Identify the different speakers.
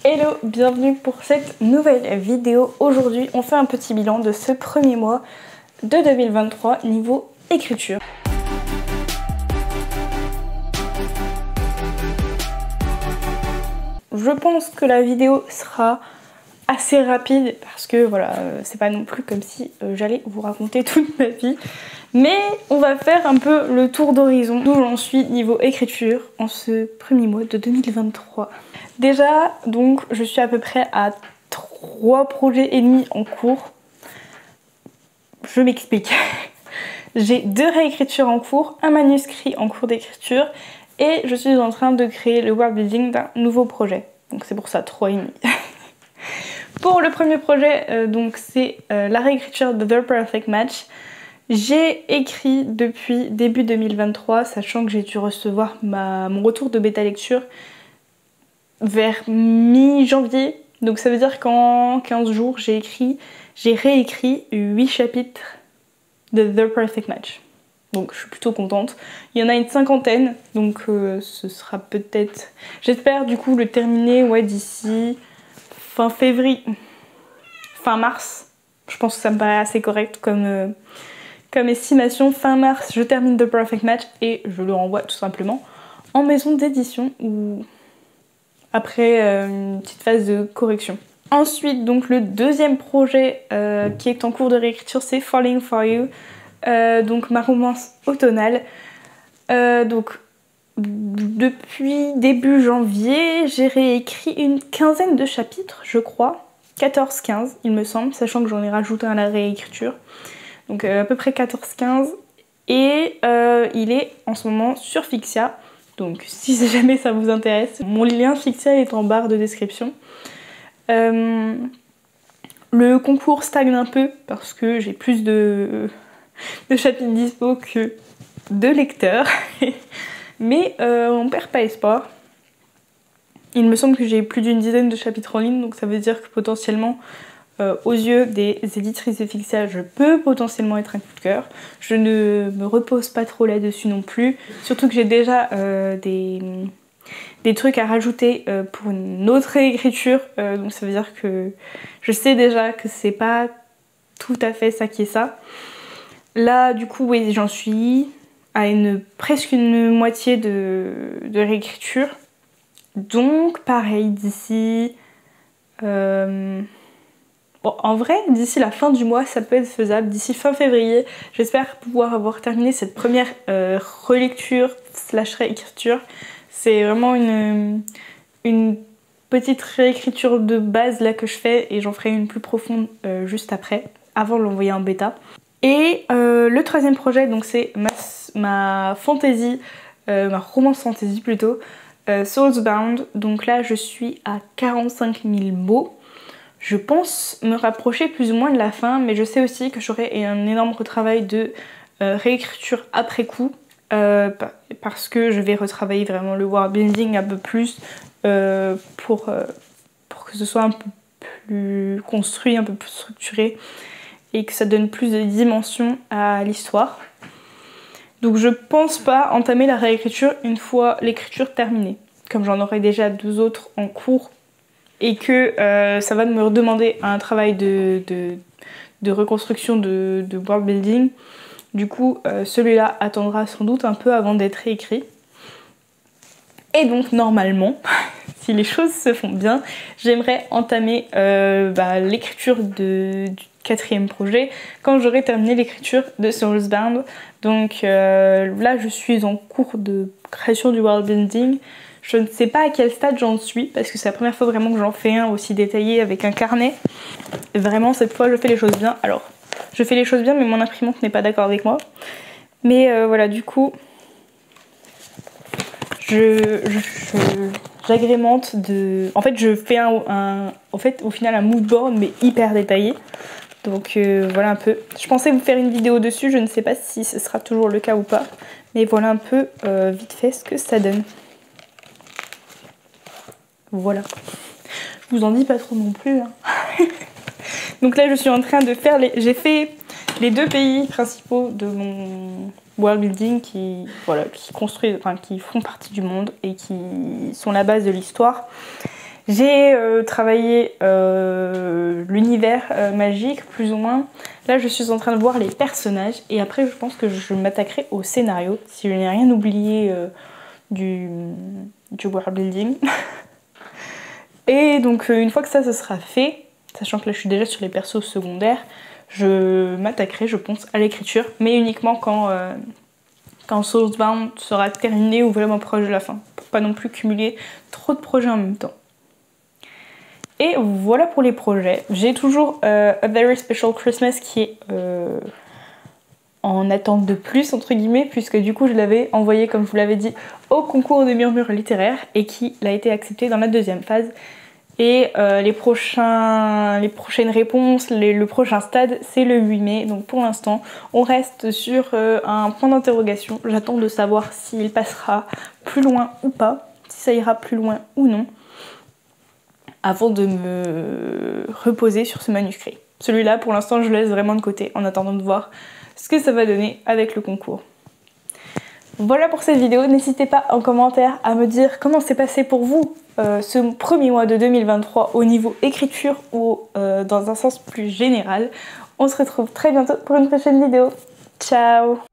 Speaker 1: Hello, bienvenue pour cette nouvelle vidéo. Aujourd'hui, on fait un petit bilan de ce premier mois de 2023 niveau écriture. Je pense que la vidéo sera assez rapide parce que voilà, c'est pas non plus comme si j'allais vous raconter toute ma vie. Mais on va faire un peu le tour d'horizon d'où j'en suis niveau écriture en ce premier mois de 2023. Déjà, donc, je suis à peu près à 3 projets et demi en cours. Je m'explique. J'ai 2 réécritures en cours, un manuscrit en cours d'écriture et je suis en train de créer le world building d'un nouveau projet. Donc c'est pour ça 3 et demi. Pour le premier projet, donc c'est la réécriture de The Perfect Match. J'ai écrit depuis début 2023, sachant que j'ai dû recevoir mon retour de bêta lecture vers mi-janvier. Donc ça veut dire qu'en 15 jours, j'ai réécrit 8 chapitres de The Perfect Match. Donc je suis plutôt contente. Il y en a une 50aine, donc ce sera peut-être... J'espère du coup le terminer d'ici fin février, fin mars. Je pense que ça me paraît assez correct comme estimation. Fin mars, je termine The Perfect Match et je le renvoie tout simplement en maison d'édition ou après une petite phase de correction. Ensuite, donc le deuxième projet qui est en cours de réécriture, c'est Falling for You. Donc ma romance automnale. Donc depuis début janvier, j'ai réécrit une 15aine de chapitres, je crois. 14-15 il me semble, sachant que j'en ai rajouté un à la réécriture. Donc à peu près 14-15. Et il est en ce moment sur Fixia. Donc si jamais ça vous intéresse, mon lien Fixia est en barre de description. Le concours stagne un peu parce que j'ai plus de chapitres dispo que de lecteurs. Mais on perd pas espoir. Il me semble que j'ai plus d'une dizaine de chapitres en ligne, donc ça veut dire que potentiellement, aux yeux des éditrices de Fixia, je peux potentiellement être un coup de cœur. Je ne me repose pas trop là-dessus non plus. Surtout que j'ai déjà des trucs à rajouter pour une autre réécriture. Donc ça veut dire que je sais déjà que c'est pas tout à fait ça qui est ça. Là, du coup, oui, j'en suis à presque une moitié de réécriture. Donc, pareil, d'ici... Bon, en vrai, d'ici la fin du mois, ça peut être faisable. D'ici fin février, j'espère pouvoir avoir terminé cette première relecture / réécriture. C'est vraiment une petite réécriture de base là que je fais et j'en ferai une plus profonde juste après, avant de l'envoyer en bêta. Et le troisième projet, donc c'est ma fantasy, ma romance fantasy plutôt, Soulsbound. Donc là, je suis à 45 000 mots. Je pense me rapprocher plus ou moins de la fin, mais je sais aussi que j'aurai un énorme retravail de réécriture après coup, parce que je vais retravailler vraiment le world building un peu plus pour que ce soit un peu plus construit, un peu plus structuré et que ça donne plus de dimension à l'histoire. Donc je pense pas entamer la réécriture une fois l'écriture terminée, comme j'en aurai déjà 2 autres en cours et que ça va me demander un travail de reconstruction de world building. Du coup, celui-là attendra sans doute un peu avant d'être réécrit. Et donc normalement, si les choses se font bien, j'aimerais entamer l'écriture du 4e projet quand j'aurai terminé l'écriture de Soulsbound. Donc là, je suis en cours de création du world building. Je ne sais pas à quel stade j'en suis parce que c'est la première fois vraiment que j'en fais un aussi détaillé avec un carnet. Et vraiment, cette fois, je fais les choses bien. Alors, je fais les choses bien, mais mon imprimante n'est pas d'accord avec moi. Mais voilà, du coup, j'agrémente de... En fait, je fais au final un mood board, mais hyper détaillé. Donc voilà un peu. Je pensais vous faire une vidéo dessus, je ne sais pas si ce sera toujours le cas ou pas. Mais voilà un peu vite fait ce que ça donne. Voilà. Je vous en dis pas trop non plus. Hein. Donc là, je suis en train de faire j'ai fait les 2 pays principaux de mon world building qui font partie du monde et qui sont la base de l'histoire. J'ai travaillé l'univers magique, plus ou moins. Là, je suis en train de voir les personnages et après, je pense que je m'attaquerai au scénario, si je n'ai rien oublié du world building. Et donc, une fois que ça sera fait, sachant que là, je suis déjà sur les persos secondaires, je m'attaquerai, je pense, à l'écriture, mais uniquement quand Soulsbound sera terminé ou vraiment proche de la fin, pour pas non plus cumuler trop de projets en même temps. Et voilà pour les projets. J'ai toujours A Very Special Christmas qui est en attente de plus, entre guillemets, puisque du coup je l'avais envoyé, comme je vous l'avais dit, au concours de murmures littéraires et qui a été accepté dans la deuxième phase. Et les prochaines réponses, le prochain stade, c'est le 8 mai. Donc pour l'instant, on reste sur un point d'interrogation. J'attends de savoir s'il passera plus loin ou pas, si ça ira plus loin ou non, avant de me reposer sur ce manuscrit. Celui-là, pour l'instant, je le laisse vraiment de côté en attendant de voir ce que ça va donner avec le concours. Voilà pour cette vidéo, n'hésitez pas en commentaire à me dire comment s'est passé pour vous ce premier mois de 2023 au niveau écriture ou dans un sens plus général. On se retrouve très bientôt pour une prochaine vidéo. Ciao!